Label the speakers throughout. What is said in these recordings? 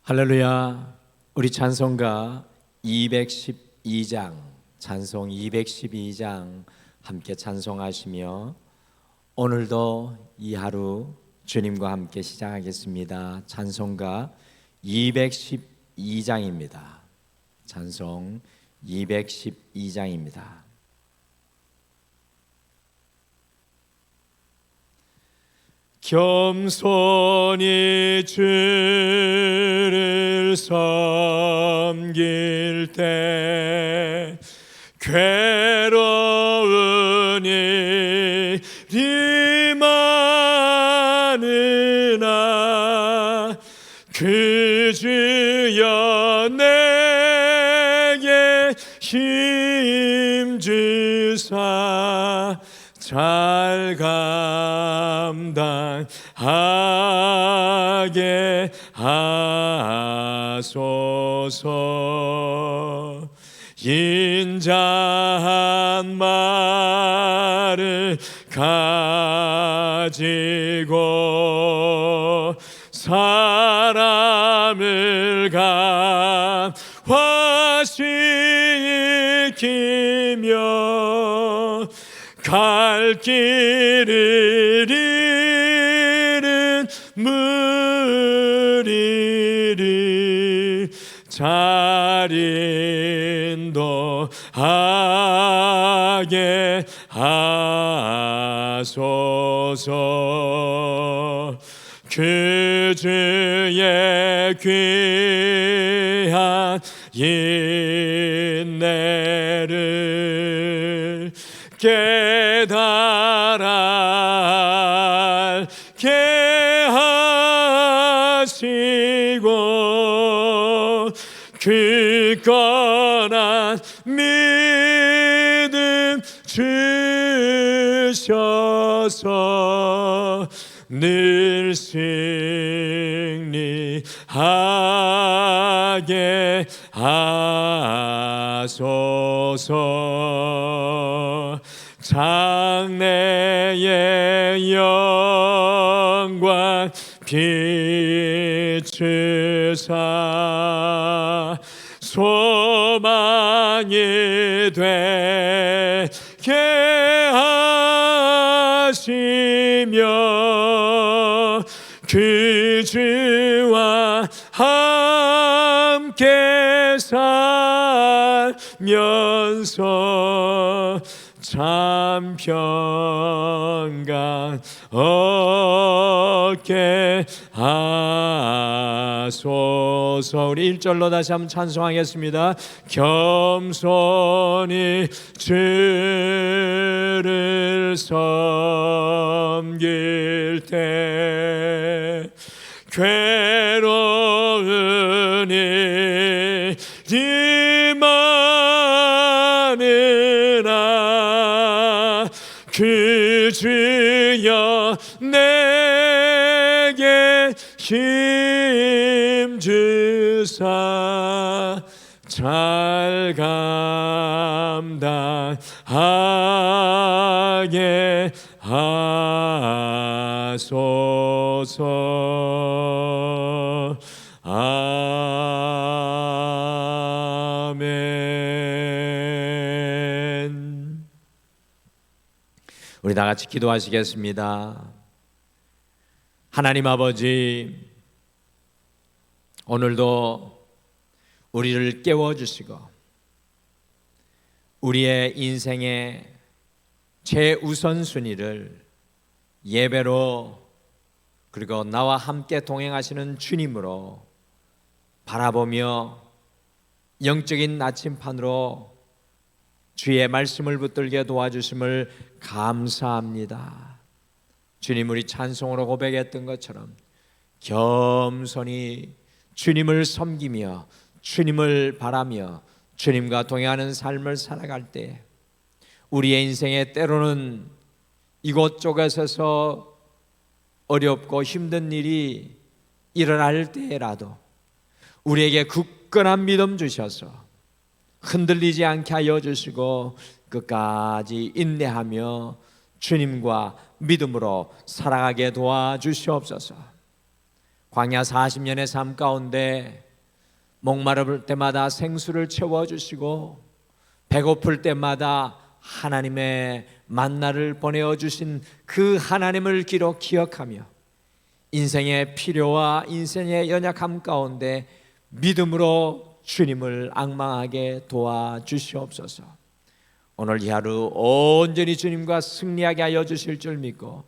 Speaker 1: 할렐루야. 우리 찬송가 212장, 찬송 212장 함께 찬송하시며 오늘도 이 하루 주님과 함께 시작하겠습니다. 찬송가 212장입니다. 찬송 212장입니다. 겸손히 주를 섬길 때 괴로운 일이 많으나 그 주여 내게 힘주사 잘 감당하게 하소서. 인자한 말을 가지고 사람을 감화시키며 갈 길을 잃은 무리를 잘 인도하게 하소서. 그 주의 귀한 인내를 깨달아 알게 하시고 굳건한 믿음 주셔서 늘 승리하게 하소서. 장래의 영광 비추사 소망이 되게 하시며 그 주와 함께 살면서 참 평강 얻게 하소서. 우리 1절로 다시 한번 찬송하겠습니다. 겸손히 주를 섬길 때 괴로운 일이 많으나 그 주여 내게 힘주사 잘 감당하게 하소서. 아멘. 우리 다 같이 기도하시겠습니다. 하나님 아버지, 오늘도 우리를 깨워주시고 우리의 인생의 최우선순위를 예배로 그리고 나와 함께 동행하시는 주님으로 바라보며 영적인 나침판으로 주의 말씀을 붙들게 도와주심을 감사합니다. 주님, 우리 찬송으로 고백했던 것처럼 겸손히 주님을 섬기며 주님을 바라며 주님과 동행하는 삶을 살아갈 때 우리의 인생에 때로는 이곳저곳에서 어렵고 힘든 일이 일어날 때라도 우리에게 굳건한 믿음 주셔서 흔들리지 않게 하여 주시고 끝까지 인내하며 주님과 믿음으로 살아가게 도와주시옵소서. 광야 40년의 삶 가운데 목마를 때마다 생수를 채워주시고 배고플 때마다 하나님의 만나를 보내어주신 그 하나님을 기억하며 인생의 필요와 인생의 연약함 가운데 믿음으로 주님을 앙망하게 도와주시옵소서. 오늘 이 하루 온전히 주님과 승리하게 하여 주실 줄 믿고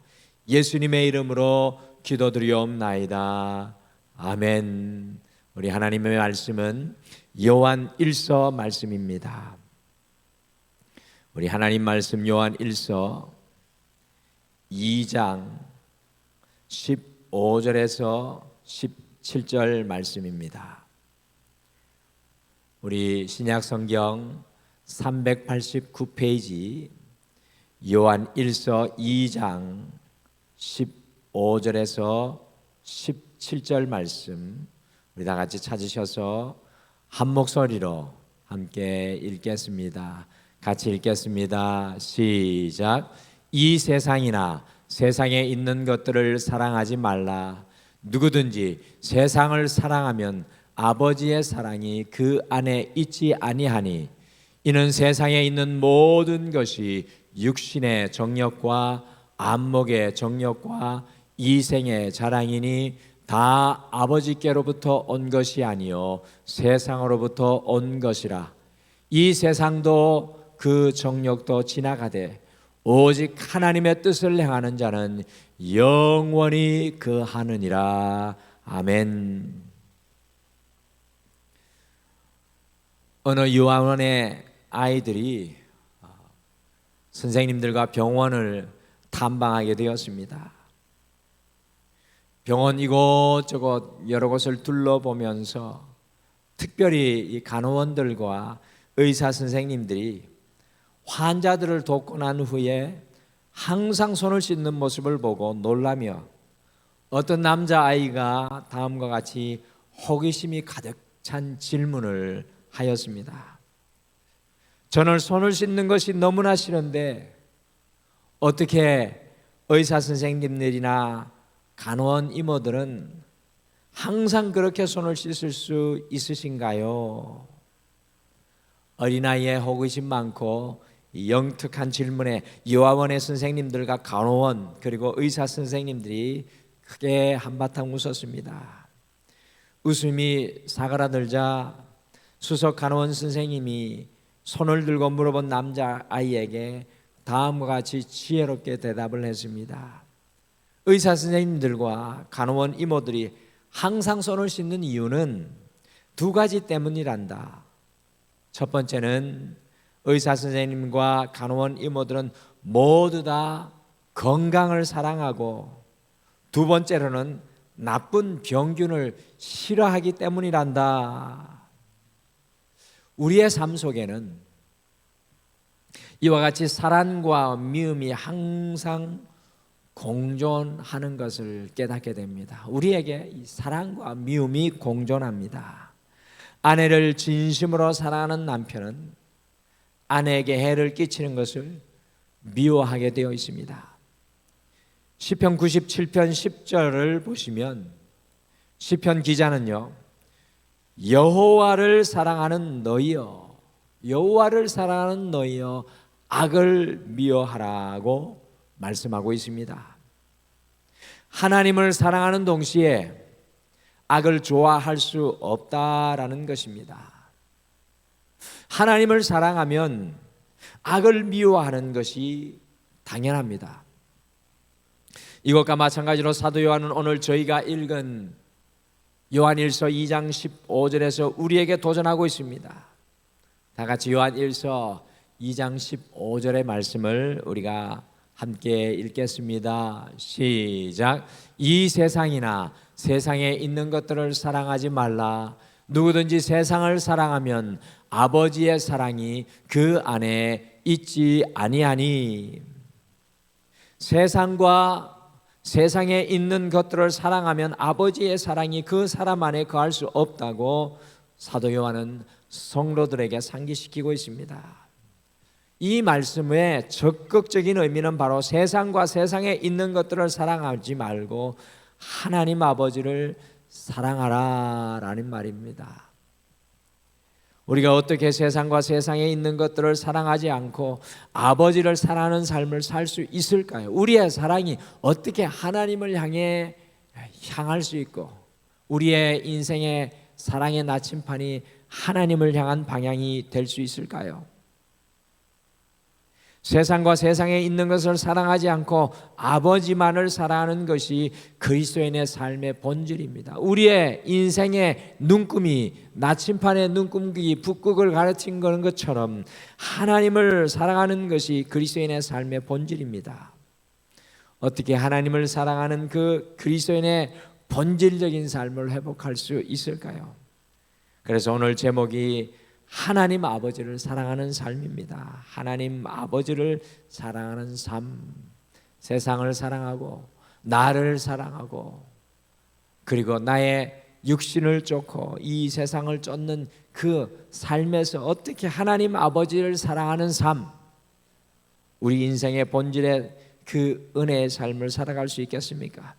Speaker 1: 예수님의 이름으로 기도드리옵나이다. 아멘. 우리 하나님의 말씀은 요한 1서 말씀입니다. 우리 하나님 말씀 요한 1서 2장 15절에서 17절 말씀입니다. 우리 신약 성경 389페이지 요한 1서 2장 15절에서 17절 말씀 우리 다 같이 찾으셔서 한 목소리로 함께 읽겠습니다. 같이 읽겠습니다. 시작. 이 세상이나 세상에 있는 것들을 사랑하지 말라. 누구든지 세상을 사랑하면 아버지의 사랑이 그 안에 있지 아니하니 이는 세상에 있는 모든 것이 육신의 정욕과 안목의 정욕과 이생의 자랑이니 다 아버지께로부터 온 것이 아니요 세상으로부터 온 것이라. 이 세상도 그 정욕도 지나가되 오직 하나님의 뜻을 행하는 자는 영원히 거하느니라. 아멘. 어느 유아원의 아이들이 선생님들과 병원을 탐방하게 되었습니다. 병원 이곳저곳 여러 곳을 둘러보면서 특별히 이 간호원들과 의사 선생님들이 환자들을 돕고 난 후에 항상 손을 씻는 모습을 보고 놀라며 어떤 남자아이가 다음과 같이 호기심이 가득 찬 질문을 하였습니다. 저는 손을 씻는 것이 너무나 싫은데 어떻게 의사 선생님들이나 간호원 이모들은 항상 그렇게 손을 씻을 수 있으신가요? 어린아이의 호기심 많고 영특한 질문에 요아원의 선생님들과 간호원 그리고 의사 선생님들이 크게 한바탕 웃었습니다. 웃음이 사그라들자 수석 간호원 선생님이 손을 들고 물어본 남자아이에게 다음과 같이 지혜롭게 대답을 했습니다. 의사 선생님들과 간호원 이모들이 항상 손을 씻는 이유는 두 가지 때문이란다. 첫 번째는 의사 선생님과 간호원 이모들은 모두 다 건강을 사랑하고 두 번째로는 나쁜 병균을 싫어하기 때문이란다. 우리의 삶 속에는 이와 같이 사랑과 미움이 항상 공존하는 것을 깨닫게 됩니다. 우리에게 이 사랑과 미움이 공존합니다. 아내를 진심으로 사랑하는 남편은 아내에게 해를 끼치는 것을 미워하게 되어 있습니다. 시편 97편 10절을 보시면 시편 기자는요, 여호와를 사랑하는 너희여, 여호와를 사랑하는 너희여 악을 미워하라고 말씀하고 있습니다. 하나님을 사랑하는 동시에 악을 좋아할 수 없다라는 것입니다. 하나님을 사랑하면 악을 미워하는 것이 당연합니다. 이것과 마찬가지로 사도 요한은 오늘 저희가 읽은 요한일서 2장 15절에서 우리에게 도전하고 있습니다. 다 같이 요한일서 2장 15절의 말씀을 우리가 함께 읽겠습니다. 시작. 이 세상이나 세상에 있는 것들을 사랑하지 말라. 누구든지 세상을 사랑하면 아버지의 사랑이 그 안에 있지 아니하니. 세상과 세상에 있는 것들을 사랑하면 아버지의 사랑이 그 사람 안에 거할 수 없다고 사도 요한은 성도들에게 상기시키고 있습니다. 이 말씀의 적극적인 의미는 바로 세상과 세상에 있는 것들을 사랑하지 말고 하나님 아버지를 사랑하라라는 말입니다. 우리가 어떻게 세상과 세상에 있는 것들을 사랑하지 않고 아버지를 사랑하는 삶을 살 수 있을까요? 우리의 사랑이 어떻게 하나님을 향할 수 있고 우리의 인생의 사랑의 나침판이 하나님을 향한 방향이 될 수 있을까요? 세상과 세상에 있는 것을 사랑하지 않고 아버지만을 사랑하는 것이 그리스도인의 삶의 본질입니다. 우리의 인생의 눈금이 나침판의 눈금이 북극을 가르친 것처럼 하나님을 사랑하는 것이 그리스도인의 삶의 본질입니다. 어떻게 하나님을 사랑하는 그 그리스도인의 본질적인 삶을 회복할 수 있을까요? 그래서 오늘 제목이 하나님 아버지를 사랑하는 삶입니다. 하나님 아버지를 사랑하는 삶, 세상을 사랑하고 나를 사랑하고 그리고 나의 육신을 쫓고 이 세상을 쫓는 그 삶에서 어떻게 하나님 아버지를 사랑하는 삶, 우리 인생의 본질의 그 은혜의 삶을 살아갈 수 있겠습니까?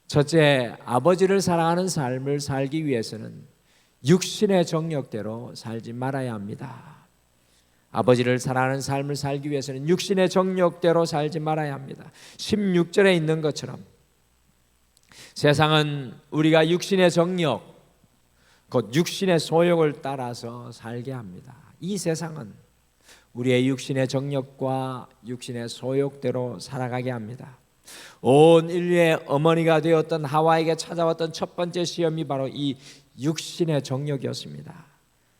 Speaker 1: 첫째, 아버지를 사랑하는 삶을 살기 위해서는 육신의 정욕대로 살지 말아야 합니다. 아버지를 사랑하는 삶을 살기 위해서는 육신의 정욕대로 살지 말아야 합니다. 16절에 있는 것처럼 세상은 우리가 육신의 정욕, 곧 육신의 소욕을 따라서 살게 합니다. 이 세상은 우리의 육신의 정욕과 육신의 소욕대로 살아가게 합니다. 온 인류의 어머니가 되었던 하와에게 찾아왔던 첫 번째 시험이 바로 이 육신의 정욕이었습니다.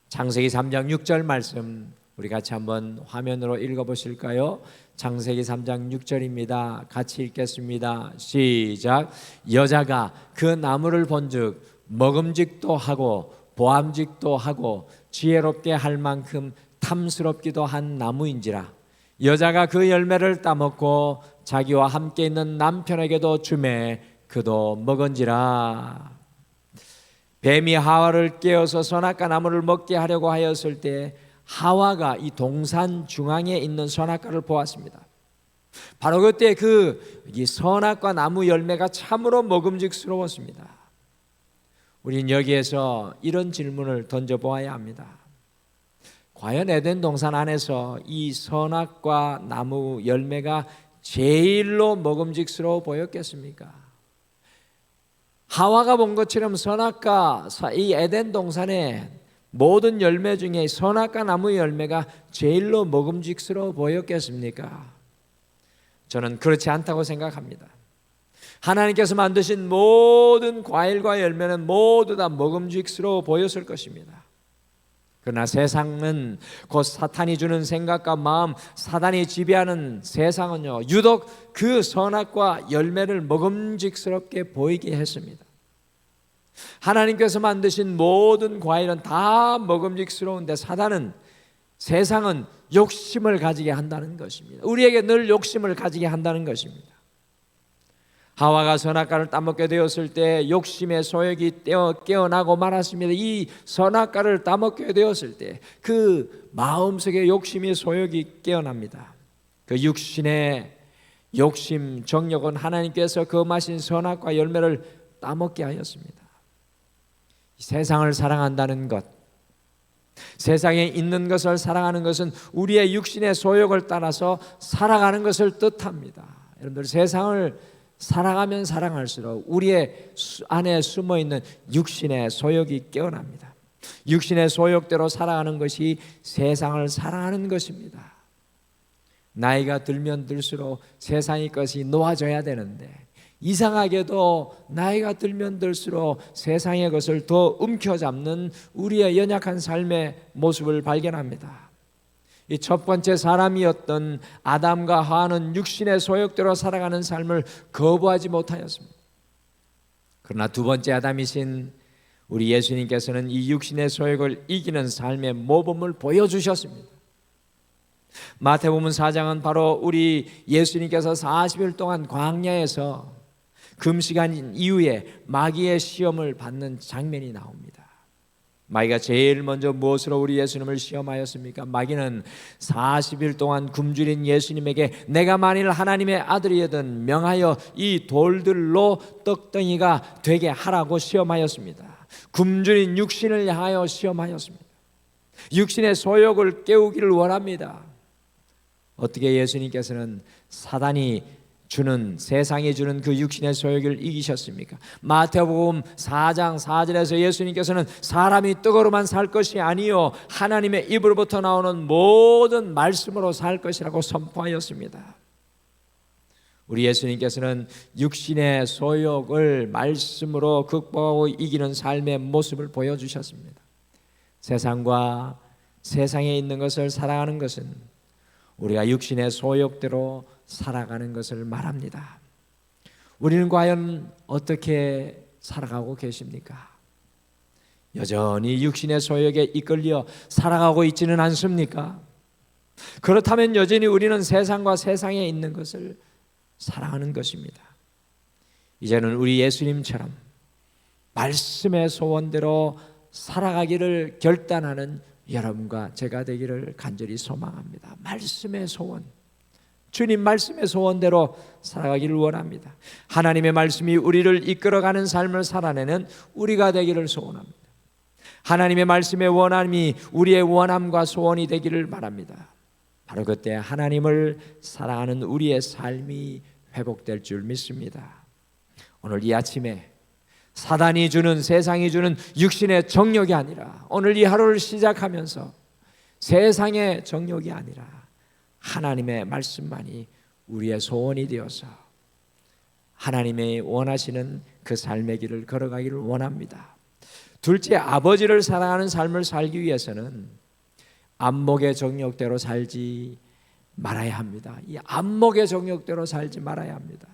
Speaker 1: 창세기 3장 6절 말씀 우리 같이 한번 화면으로 읽어보실까요? 창세기 3장 6절입니다. 같이 읽겠습니다. 시작. 여자가 그 나무를 본즉 먹음직도 하고 보암직도 하고 지혜롭게 할 만큼 탐스럽기도 한 나무인지라. 여자가 그 열매를 따먹고 자기와 함께 있는 남편에게도 주매 그도 먹은지라. 뱀이 하와를 깨어서 선악과 나무를 먹게 하려고 하였을 때 하와가 이 동산 중앙에 있는 선악과를 보았습니다. 바로 그때 이 선악과 나무 열매가 참으로 먹음직스러웠습니다. 우린 여기에서 이런 질문을 던져보아야 합니다. 과연 에덴 동산 안에서 이 선악과 나무 열매가 제일로 먹음직스러워 보였겠습니까? 하와가 본 것처럼 선악과 이 에덴 동산의 모든 열매 중에 선악과 나무 열매가 제일로 먹음직스러워 보였겠습니까? 저는 그렇지 않다고 생각합니다. 하나님께서 만드신 모든 과일과 열매는 모두 다 먹음직스러워 보였을 것입니다. 그러나 세상은 곧 사탄이 주는 생각과 마음, 사단이 지배하는 세상은요, 유독 그 선악과 열매를 먹음직스럽게 보이게 했습니다. 하나님께서 만드신 모든 과일은 다 먹음직스러운데 세상은 욕심을 가지게 한다는 것입니다. 우리에게 늘 욕심을 가지게 한다는 것입니다. 하와가 선악과를 따먹게 되었을 때 욕심의 소욕이 깨어나고 말았습니다. 이 선악과를 따먹게 되었을 때 그 마음속에 욕심의 소욕이 깨어납니다. 그 육신의 욕심, 정욕은 하나님께서 거마신 선악과 열매를 따먹게 하였습니다. 세상을 사랑한다는 것, 세상에 있는 것을 사랑하는 것은 우리의 육신의 소욕을 따라서 살아가는 것을 뜻합니다. 여러분들, 세상을 사랑하면 사랑할수록 우리의 안에 숨어있는 육신의 소욕이 깨어납니다. 육신의 소욕대로 살아가는 것이 세상을 사랑하는 것입니다. 나이가 들면 들수록 세상의 것이 놓아져야 되는데 이상하게도 나이가 들면 들수록 세상의 것을 더 움켜잡는 우리의 연약한 삶의 모습을 발견합니다. 이 첫 번째 사람이었던 아담과 하와는 육신의 소욕대로 살아가는 삶을 거부하지 못하였습니다. 그러나 두 번째 아담이신 우리 예수님께서는 이 육신의 소욕을 이기는 삶의 모범을 보여주셨습니다. 마태복음 4장은 바로 우리 예수님께서 40일 동안 광야에서 금식한 이후에 마귀의 시험을 받는 장면이 나옵니다. 마귀가 제일 먼저 무엇으로 우리 예수님을 시험하였습니까? 마귀는 40일 동안 굶주린 예수님에게 내가 만일 하나님의 아들이거든 명하여 이 돌들로 떡덩이가 되게 하라고 시험하였습니다. 굶주린 육신을 향하여 시험하였습니다. 육신의 소욕을 깨우기를 원합니다. 어떻게 예수님께서는 사단이 주는, 세상이 주는 그 육신의 소욕을 이기셨습니까? 마태복음 4장 4절에서 예수님께서는 사람이 떡으로만 살 것이 아니요 하나님의 입으로부터 나오는 모든 말씀으로 살 것이라고 선포하였습니다. 우리 예수님께서는 육신의 소욕을 말씀으로 극복하고 이기는 삶의 모습을 보여주셨습니다. 세상과 세상에 있는 것을 사랑하는 것은 우리가 육신의 소욕대로 살아가는 것을 말합니다. 우리는 과연 어떻게 살아가고 계십니까? 여전히 육신의 소욕에 이끌려 살아가고 있지는 않습니까? 그렇다면 여전히 우리는 세상과 세상에 있는 것을 사랑하는 것입니다. 이제는 우리 예수님처럼 말씀의 소원대로 살아가기를 결단하는 여러분과 제가 되기를 간절히 소망합니다. 말씀의 소원, 주님 말씀의 소원대로 살아가기를 원합니다. 하나님의 말씀이 우리를 이끌어가는 삶을 살아내는 우리가 되기를 소원합니다. 하나님의 말씀의 원함이 우리의 원함과 소원이 되기를 바랍니다. 바로 그때 하나님을 사랑하는 우리의 삶이 회복될 줄 믿습니다. 오늘 이 아침에 사단이 주는, 세상이 주는 육신의 정욕이 아니라, 오늘 이 하루를 시작하면서 세상의 정욕이 아니라 하나님의 말씀만이 우리의 소원이 되어서 하나님의 원하시는 그 삶의 길을 걸어가기를 원합니다. 둘째, 아버지를 사랑하는 삶을 살기 위해서는 안목의 정욕대로 살지 말아야 합니다. 이 안목의 정욕대로 살지 말아야 합니다.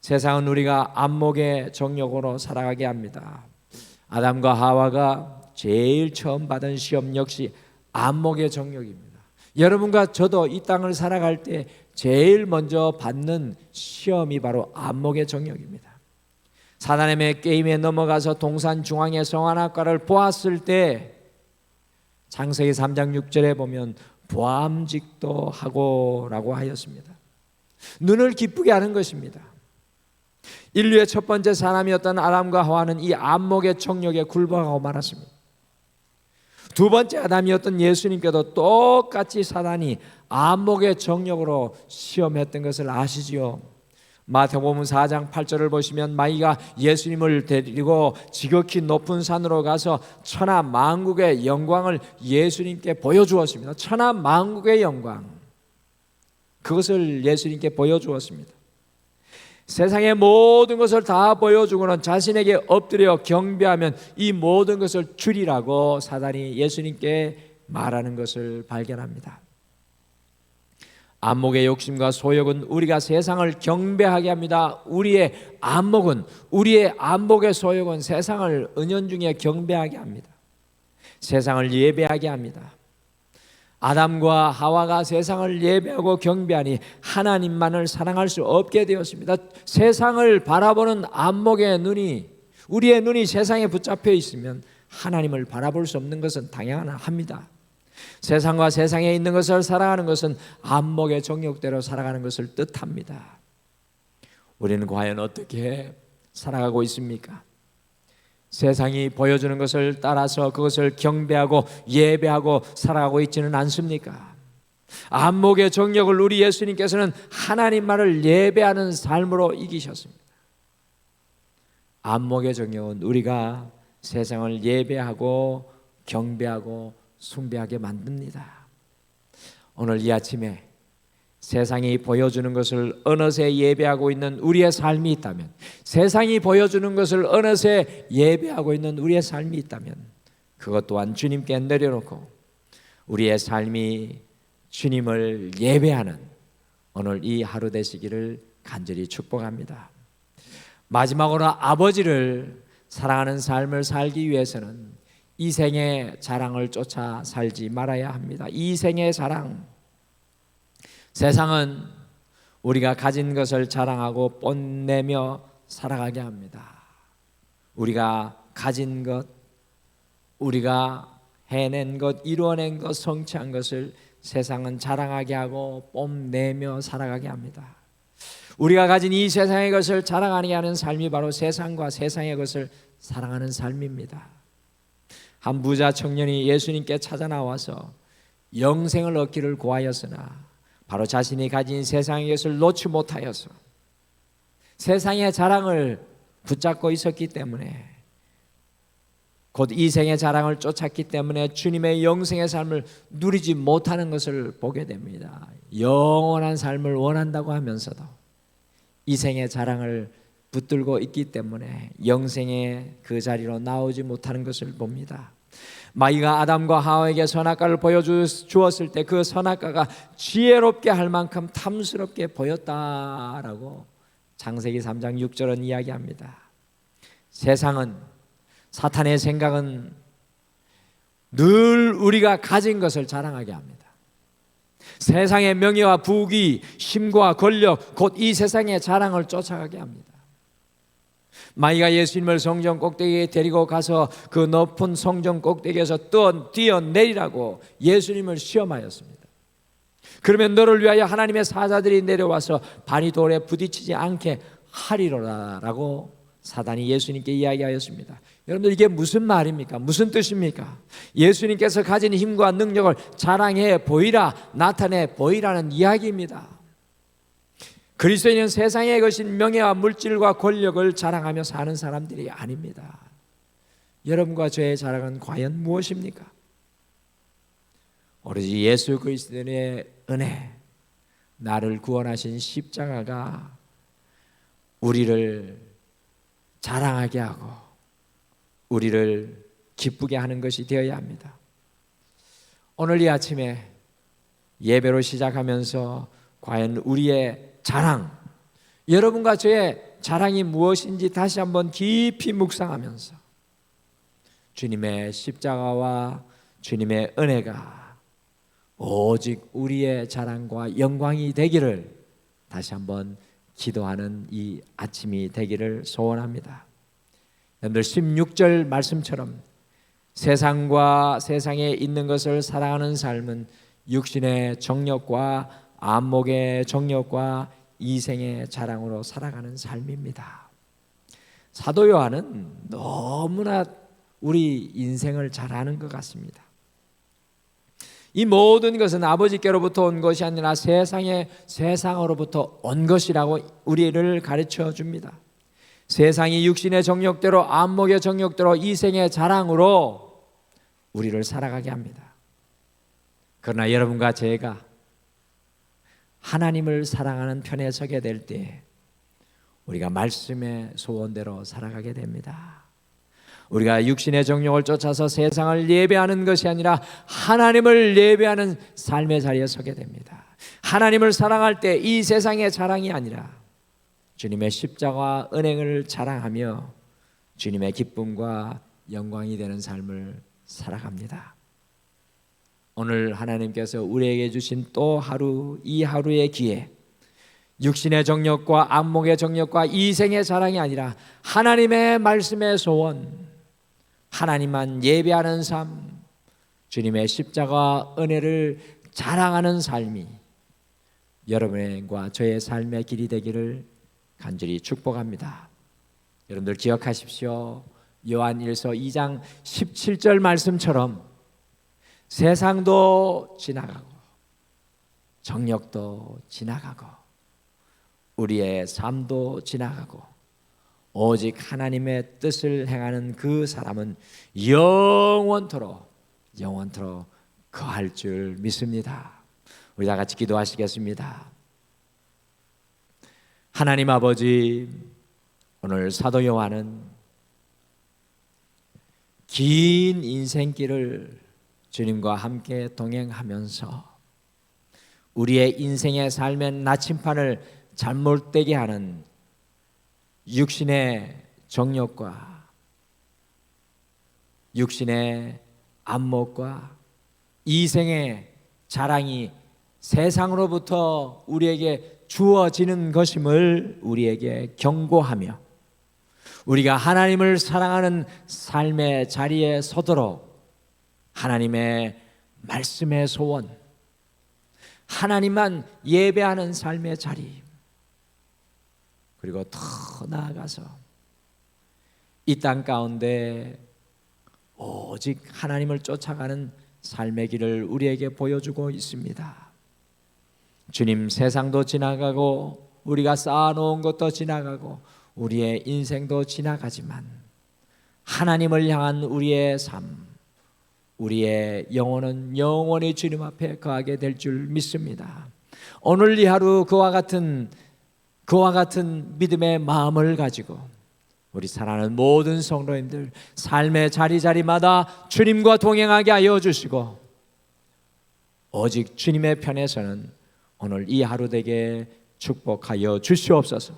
Speaker 1: 세상은 우리가 안목의 정욕으로 살아가게 합니다. 아담과 하와가 제일 처음 받은 시험 역시 안목의 정욕입니다. 여러분과 저도 이 땅을 살아갈 때 제일 먼저 받는 시험이 바로 안목의 정욕입니다. 사단의 게임에 넘어가서 동산 중앙의 성환학과를 보았을 때 창세기 3장 6절에 보면 보암직도 하고라고 하였습니다. 눈을 기쁘게 하는 것입니다. 인류의 첫 번째 사람이었던 아담과 하와는 이 안목의 정욕에 굴복하고 말았습니다. 두 번째 아담이었던 예수님께도 똑같이 사단이 안목의 정욕으로 시험했던 것을 아시지요? 마태복음 4장 8절을 보시면 마귀가 예수님을 데리고 지극히 높은 산으로 가서 천하 만국의 영광을 예수님께 보여주었습니다. 천하 만국의 영광, 그것을 예수님께 보여주었습니다. 세상의 모든 것을 다 보여주고는 자신에게 엎드려 경배하면 이 모든 것을 주리라고 사단이 예수님께 말하는 것을 발견합니다. 안목의 욕심과 소욕은 우리가 세상을 경배하게 합니다. 우리의 안목의 소욕은 세상을 은연중에 경배하게 합니다. 세상을 예배하게 합니다. 아담과 하와가 세상을 예배하고 경배하니 하나님만을 사랑할 수 없게 되었습니다. 세상을 바라보는 안목의 눈이, 우리의 눈이 세상에 붙잡혀 있으면 하나님을 바라볼 수 없는 것은 당연합니다. 세상과 세상에 있는 것을 살아가는 것은 안목의 정욕대로 살아가는 것을 뜻합니다. 우리는 과연 어떻게 살아가고 있습니까? 세상이 보여주는 것을 따라서 그것을 경배하고 예배하고 살아가고 있지는 않습니까? 안목의 정욕을 우리 예수님께서는 하나님만을 예배하는 삶으로 이기셨습니다. 안목의 정욕은 우리가 세상을 예배하고 경배하고 숭배하게 만듭니다. 오늘 이 아침에 세상이 보여주는 것을 어느새 예배하고 있는 우리의 삶이 있다면, 세상이 보여주는 것을 어느새 예배하고 있는 우리의 삶이 있다면 그것 또한 주님께 내려놓고 우리의 삶이 주님을 예배하는 오늘 이 하루 되시기를 간절히 축복합니다. 마지막으로 아버지를 사랑하는 삶을 살기 위해서는 이생의 자랑을 쫓아 살지 말아야 합니다. 이생의 자랑, 세상은 우리가 가진 것을 자랑하고 뽐내며 살아가게 합니다. 우리가 가진 것, 우리가 해낸 것, 이루어낸 것, 성취한 것을 세상은 자랑하게 하고 뽐내며 살아가게 합니다. 우리가 가진 이 세상의 것을 자랑하게 하는 삶이 바로 세상과 세상의 것을 사랑하는 삶입니다. 한 부자 청년이 예수님께 찾아 나와서 영생을 얻기를 구하였으나 바로 자신이 가진 세상의 것을 놓지 못하여서 세상의 자랑을 붙잡고 있었기 때문에, 곧 이생의 자랑을 쫓았기 때문에 주님의 영생의 삶을 누리지 못하는 것을 보게 됩니다. 영원한 삶을 원한다고 하면서도 이생의 자랑을 붙들고 있기 때문에 영생의 그 자리로 나오지 못하는 것을 봅니다. 마귀가 아담과 하와에게 선악과를 보여주었을 때 그 선악과가 지혜롭게 할 만큼 탐스럽게 보였다라고 창세기 3장 6절은 이야기합니다. 세상은, 사탄의 생각은 늘 우리가 가진 것을 자랑하게 합니다. 세상의 명예와 부귀, 힘과 권력, 곧 이 세상의 자랑을 쫓아가게 합니다. 마귀가 예수님을 성전 꼭대기에 데리고 가서 그 높은 성전 꼭대기에서 뛰어내리라고 예수님을 시험하였습니다. 그러면 너를 위하여 하나님의 사자들이 내려와서 발이 돌에 부딪히지 않게 하리로라라고 사단이 예수님께 이야기하였습니다. 여러분들, 이게 무슨 말입니까? 무슨 뜻입니까? 예수님께서 가진 힘과 능력을 자랑해 보이라, 나타내 보이라는 이야기입니다. 그리스도인은 세상의 것인 명예와 물질과 권력을 자랑하며 사는 사람들이 아닙니다. 여러분과 저의 자랑은 과연 무엇입니까? 오로지 예수 그리스도의 은혜, 나를 구원하신 십자가가 우리를 자랑하게 하고 우리를 기쁘게 하는 것이 되어야 합니다. 오늘 이 아침에 예배로 시작하면서 과연 우리의 자랑, 여러분과 저의 자랑이 무엇인지 다시 한번 깊이 묵상하면서 주님의 십자가와 주님의 은혜가 오직 우리의 자랑과 영광이 되기를 다시 한번 기도하는 이 아침이 되기를 소원합니다. 여러분들, 16절 말씀처럼 세상과 세상에 있는 것을 사랑하는 삶은 육신의 정욕과 안목의 정욕과 이생의 자랑으로 살아가는 삶입니다. 사도 요한은 너무나 우리 인생을 잘 아는 것 같습니다. 이 모든 것은 아버지께로부터 온 것이 아니라 세상으로부터 온 것이라고 우리를 가르쳐 줍니다. 세상이 육신의 정욕대로, 안목의 정욕대로, 이생의 자랑으로 우리를 살아가게 합니다. 그러나 여러분과 제가 하나님을 사랑하는 편에 서게 될 때 우리가 말씀의 소원대로 살아가게 됩니다. 우리가 육신의 정욕을 쫓아서 세상을 예배하는 것이 아니라 하나님을 예배하는 삶의 자리에 서게 됩니다. 하나님을 사랑할 때 이 세상의 자랑이 아니라 주님의 십자가와 은행을 자랑하며 주님의 기쁨과 영광이 되는 삶을 살아갑니다. 오늘 하나님께서 우리에게 주신 또 하루, 이 하루의 기회, 육신의 정욕과 안목의 정욕과 이생의 자랑이 아니라 하나님의 말씀의 소원, 하나님만 예배하는 삶, 주님의 십자가와 은혜를 자랑하는 삶이 여러분과 저의 삶의 길이 되기를 간절히 축복합니다. 여러분들 기억하십시오. 요한일서 2장 17절 말씀처럼 세상도 지나가고 정욕도 지나가고 우리의 삶도 지나가고 오직 하나님의 뜻을 행하는 그 사람은 영원토록 거할 줄 믿습니다. 우리 다 같이 기도하시겠습니다. 하나님 아버지, 오늘 사도 요한은 긴 인생길을 주님과 함께 동행하면서 우리의 인생의 삶의 나침판을 잘못되게 하는 육신의 정욕과 육신의 안목과 이생의 자랑이 세상으로부터 우리에게 주어지는 것임을 우리에게 경고하며 우리가 하나님을 사랑하는 삶의 자리에 서도록 하나님의 말씀의 소원, 하나님만 예배하는 삶의 자리, 그리고 더 나아가서 이 땅 가운데 오직 하나님을 쫓아가는 삶의 길을 우리에게 보여주고 있습니다. 주님, 세상도 지나가고 우리가 쌓아놓은 것도 지나가고 우리의 인생도 지나가지만 하나님을 향한 우리의 삶, 우리의 영혼은 영원히 주님 앞에 거하게 될 줄 믿습니다. 오늘 이 하루 그와 같은 믿음의 마음을 가지고 우리 사랑하는 모든 성도님들 삶의 자리자리마다 주님과 동행하게 하여 주시고 오직 주님의 편에서는 오늘 이 하루 되게 축복하여 주시옵소서.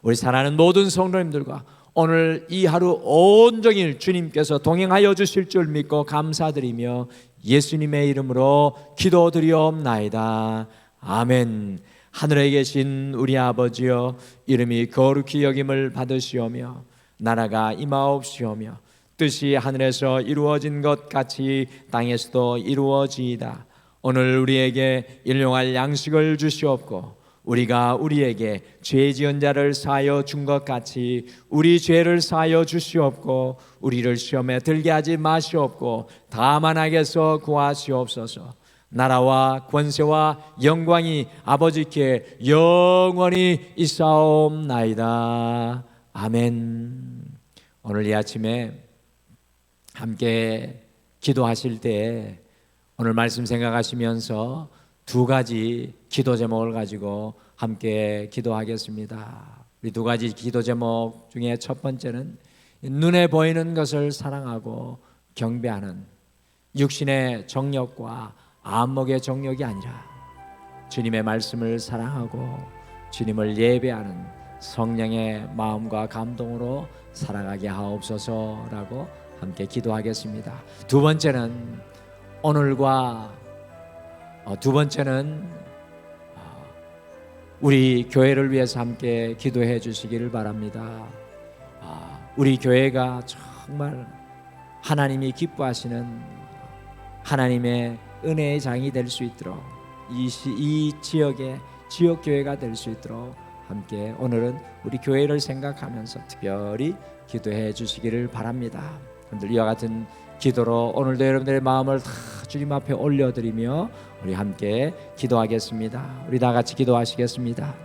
Speaker 1: 우리 사랑하는 모든 성도님들과 오늘 이 하루 온종일 주님께서 동행하여 주실 줄 믿고 감사드리며 예수님의 이름으로 기도드리옵나이다. 아멘. 하늘에 계신 우리 아버지여, 이름이 거룩히 여김을 받으시오며 나라가 임하옵시오며 뜻이 하늘에서 이루어진 것 같이 땅에서도 이루어지이다. 오늘 우리에게 일용할 양식을 주시옵고 우리가 우리에게 죄 지은 자를 사하여 준 것 같이 우리 죄를 사하여 주시옵고 우리를 시험에 들게 하지 마시옵고 다만 악에서 구하시옵소서. 나라와 권세와 영광이 아버지께 영원히 있사옵나이다. 아멘. 오늘 이 아침에 함께 기도하실 때 오늘 말씀 생각하시면서 두 가지 기도 제목을 가지고 함께 기도하겠습니다. 우리 두 가지 기도 제목 중에 첫 번째는 눈에 보이는 것을 사랑하고 경배하는 육신의 정욕과 안목의 정욕이 아니라 주님의 말씀을 사랑하고 주님을 예배하는 성령의 마음과 감동으로 살아가게 하옵소서라고 함께 기도하겠습니다. 두 번째는 우리 교회를 위해서 함께 기도해 주시기를 바랍니다. 우리 교회가 정말 하나님이 기뻐하시는 하나님의 은혜의 장이 될 수 있도록 이 지역의 지역 교회가 될 수 있도록 함께 오늘은 우리 교회를 생각하면서 특별히 기도해 주시기를 바랍니다. 여러분들 이와 같은 기도로 오늘도 여러분들의 마음을 다 주님 앞에 올려드리며 우리 함께 기도하겠습니다. 우리 다 같이 기도하시겠습니다.